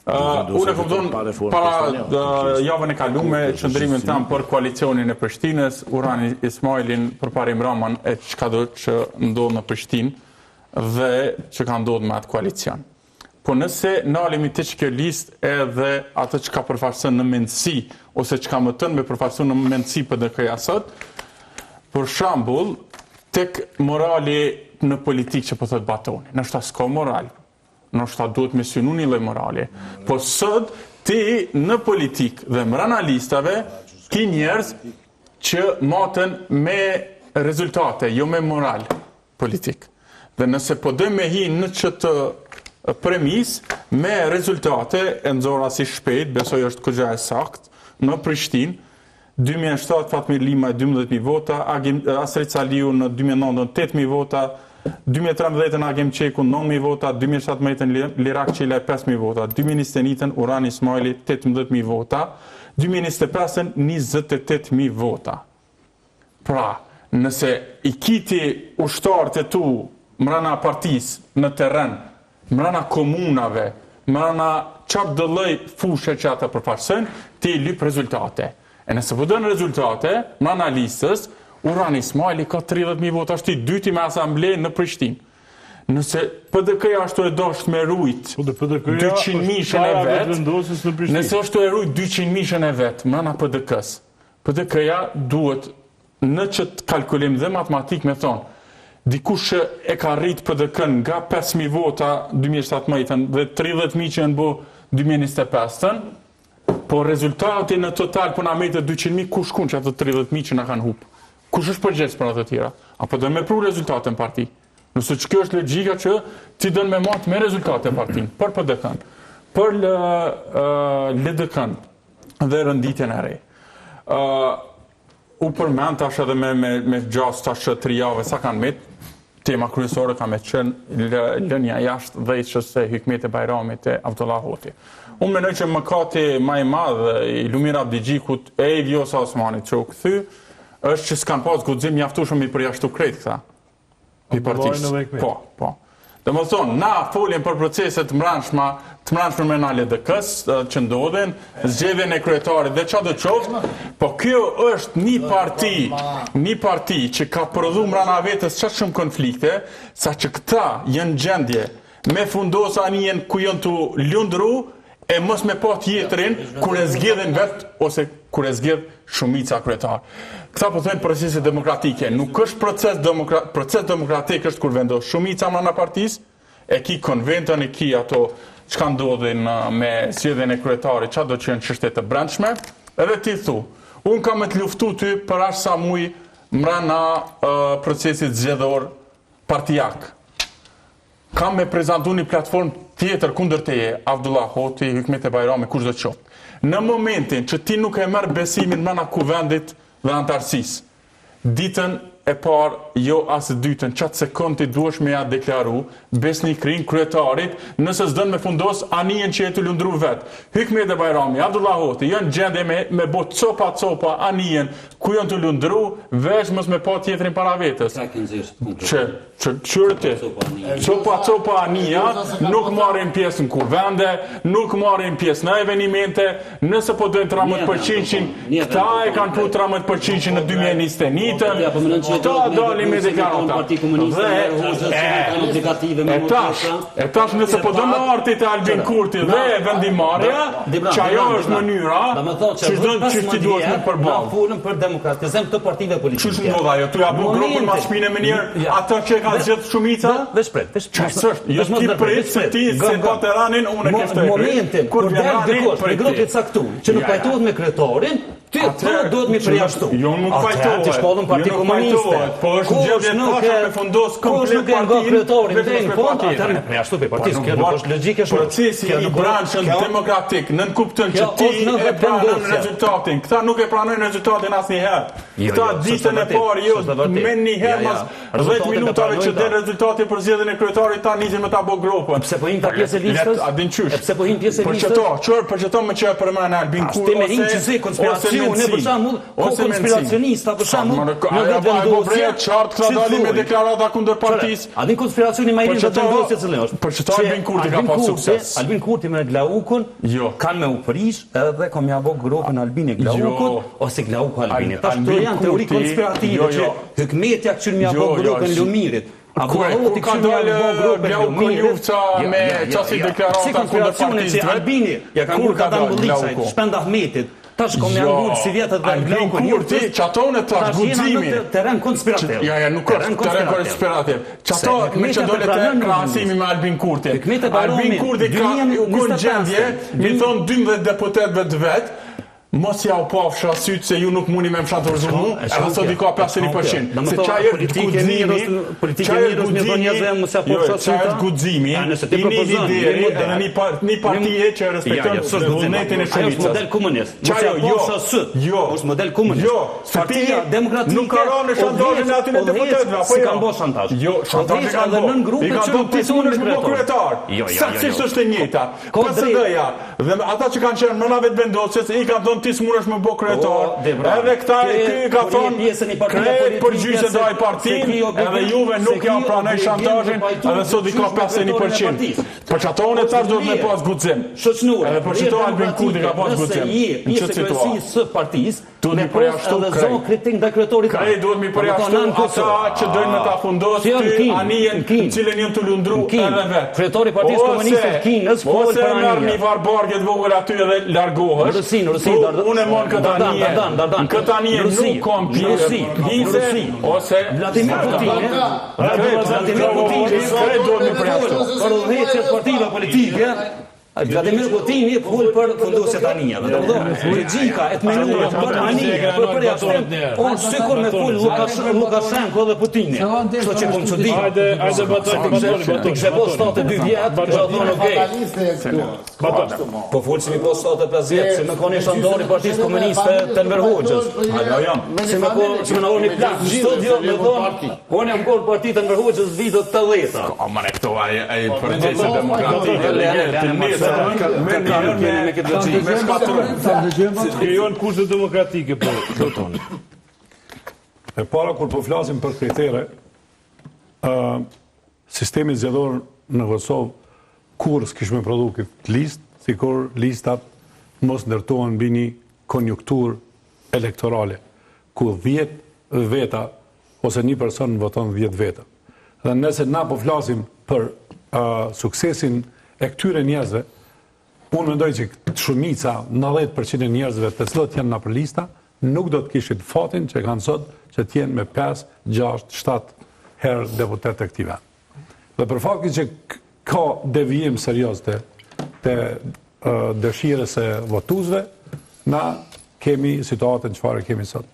Unë e kupton para javën e kalume qëndrimin tam për koalicionin e Prishtinës, Urani Ismailin përpara Imraman e çka do që ndodh në Prishtinë dhe që ka ndodhur me atë koalicion. Po nëse nalemi të që kjo list edhe atë që ka përfaqëson në mendësi, ose që ka më tënë me përfaqëson në mendësi për dhe këja sot, për shambull, tek morali në politikë që po thot Batoni. Nështë ta s'ka moral, nështë ta duhet me synu një lloj morali. Po sot, ti në politikë dhe mrena listave, ki njerëz që matën me rezultate, jo me moral politik. Dhe nëse po dhe me hi në që të premis me rezultate e nxora si shpejt, besoj është këgja e sakt, në Prishtinë, 2007 Fatmir Lima 12.000 vota, Asrit Saliu në 2009 8.000 vota, 2013 Agim Qeku 9.000 vota, 2017 Lirak Qela 5.000 vota, 2021 Urani Ismaili 18.000 vota, 2025 28.000 vota. Pra, nëse i kiti ushtarët e tu mrena partis në terren, mrena komunave, mrena qatë dëllëj fushë që ata përfaqësojnë, ti lyp rezultate. E nëse po dënë rezultate, mrena listës, Urani Ismaili ka 30.000 vota, është i dyti me asamblejë në Prishtinë. Nëse PDK-ja është e dosht me rujt 200.000 e vetë, nëse është e rujt 200.000 e vetë, mrena PDK-s, PDK-ja duhet në qëtë kalkulim dhe matematik me thonë, dikush e ka rrit PDK-n nga 5.000 vota 2017 dhe 30.000 që në bo 2025, po rezultati në total për në amejtë 200.000, kush kun që atë 30.000 që në kanë hupë? Kush është përgjegjës për atë tjera? Apo dhe me pru rezultate në parti? Nëse që kjo është logjika që ti dënë me matë me rezultate në partinë, për PDK-n, për LDK-n dhe rënditjen e rej. U përmend tash edhe me gjas tash 3 javë sa kanë met, tema kryesore ka me qenë lënia jashtë dhejtshës së Hikmet Bajramit e Abdullah Hoti. Unë mendoj që mëkati më i madh i Lumir Abdigjikut e i Vjosa Osmanit që u kthy është që s'kan pas guxim mjaftueshëm i përjashtu krejt këta. I partisë. Po. Domethënë, na foljem për procese të mbrëmshme me LDK-s që ndodhen, zgjedhjen e kryetarit dhe çfarë do qoftë, po kjo është një parti që ka prodhuar mbrana vetes çaq shumë konflikte, saqë këta janë gjendje me fundos anijen ku janë të lundru e mos me pa tjetrin kur e zgjedhin vet ose kur e zgjedh shumica kryetar. Këta po thënë procese demokratike, nuk është proces demokratik është kur vendos shumica mbrana partisë, e ki konventën, e ki ato që ka ndodhin me zgjedhjen e kryetarit, çfarë do të jenë çështje të brendshme, edhe ti thu, unë kam me të luftu ty për aq sa muj mbrana procesit zgjedhor partijak. Kam me prezantu një platformë tjetër kundër teje, Abdullah Hoti, Hikmet Bajrami, kush do të qoftë. Në momentin që ti nuk e merr besimin mbrana kuvendit dhe antarësisë, ditën e parë, jo as e dytën, qatë sekund ti duhesh me ja deklaru besnikrin kryetarit, nëse s'dën me fundos anijen që e të lundru vetë. Hikmet Bajrami, Abdullah Hoti, janë gjendje me bo copa anijen ku janë të lundru, veç mos me pa tjetrin para vetës. Qërëti, copa anija, nuk marrin pjesë në kuvende, nuk marrin pjesë në evenimente, nëse po dojnë 13%, këta e kanë pu 13% në 2021, këta dalim me deklarata. E tash nëse po dojnë artit e Albin Kurti dhe vendimarja, që ajo është mënyra, që ti duhet me përballë. Na folëm për demokratizëm të partive politike. Ç'është ndodha ajo? Tu ja bu grupin ma shpinë më njërë, ata që ka zgjedhur shumica? Veç prit. Jo ti prit se ti se pa Tiranin unë e kishtoj. Momentin kur vjen dikush për grupin caktuar që nuk pajtohet me kryetarin, ti duhet mi përjashtu. Jo nuk pajtohet. Ti shkollën Parti Komuniste. Po është gjendje tasha me fundos komplet kryetarin deri në fund, atëherë përjashtu pe partisë. Kjo nuk është logjike shumë. Procesi i branshën demokratik nën kupton që ti e pranon rezultatin. Këta nuk e pranojnë rezultatin asnjëherë. Këta ditën e parë jo me një herë mas 10 minutave që den rezultati për zgjedhjen e kryetarit ta nisin me ta bë grupën. Pse po hin ta pjesë listës? A din çysh? Pse po hin pjesë listës? Për çeto më që përmend Albin Kurti ose konspiracioni unë për shembull, konspiracionista për shembull, në vendosje. Qartë këta dalin me deklarata kundër partisë. A din konspiracioni më i ri vetë vendosje cilë është? Për çfarë Albin Kurti ka pas sukses? Albin Kurti me Glaukun kanë me u prish edhe kam ja bë grupin Albini Glaukut ose Glauku Albini. Tash këto janë teori konspirative që Hykmeti ja këshin mja bë grupin Lumirit. Kur ka dalë Glauku Jufca me qasi deklarata kundër partisë që Albini ja kanë ngurë Kadan Bullicaj, Shpend Ahmetit. Tash kom janë ngurë si vjetët dhe Albin Kurti, që ato në tash guximi. Teren konspirativ. Ja, nuk është teren konspirativ. Që ato me që dole të krahasimi me Albin Kurti. Albin Kurti ka u gjendje, mi thonë 12 deputetëve të vetë, mos ja u pafsha sytë se ju nuk muni me më shantorzu mu, edhe sot i ka 51%. Se qaj është gudzimi, qaj është gudzimi, i një lideri edhe një partije që respekton vullnetin e shumicës. Ajo është model komunist, mos ja pafsha sytë, është model komunist. Partia demokratike, nuk ka ra në shantajin e atin e deputetëve, apo si kanë bo shantaj. Jo, shantajin e kanë bo. I kanë do të tisun është më bo kryetar. Saksisht është e njëta. PSD-ja, dhe ata që kanë qenë mënavet vendosjes, i kanë do ti smuresh me bo kryetar. Edhe këta ka thonë krejt përgjysë dhe ai parti, edhe juve nuk ja pranoj shantajin, edhe sot i ka 51%. Për që ato unë e tash do të me pas gudzim. Edhe për që to Albin Kurti ka pas gudzim. Në qëtë situatë. Me pres edhe zonë kritik dhe kryetorit. Krejt duhet mi përjashtu ata që dojnë me ta fundos ty anijen cilën jënë të lundru edhe vetë. Kryetori Partisë Komuniste të Kinës folë për anijen. Ose mërë një varbarget vogël aty edhe largohësh. Unë e mon këtë anijen. Këtë anijen nuk kom pjesë. Ose Vladimir Putin. Vladimir Putin. Krejt duhet mi përjashtu. Për udhëheqjet partive politike, Vladimir Putin folë për fundosjet anijave. Logjika e të menuar për anije, për përjashtim, unë sikur me folë Lukashenko dhe Putini. Kështu që kom çudi. Hajde Kështë po 72 vjetë, që thonë okej. Po folë si mi po 75 vjetë, si me koni shandori Partisë Komuniste të Enver Hoxhës. Si me në orë një plak në studio, me thonë, koni jam korë Partitë Enver Hoxhës vitët të dheta. O, më ne këto ai përgjese demokratike, krijon kushte demokratike për tonë. E para kur po flasim për kritere, sistemi zgjedhor në Kosovë kur s'kishme prodhu këtë listë, sikur listat mos ndërtohen mbi një konjunktur elektorale, ku 10 veta ose një person voton 10 veta. Dhe nëse na po flasim për suksesin e këtyre njerëzve, unë mendoj që shumica, 90% e njerëzve të cilët janë në për lista, nuk do të kishin fatin që kanë sot që t'jenë me 5, 6, 7 herë deputet e këtij vendi. Dhe për faktin që ka devijim serioz të dëshirës e votuesve, na kemi situatën çfarë kemi sot.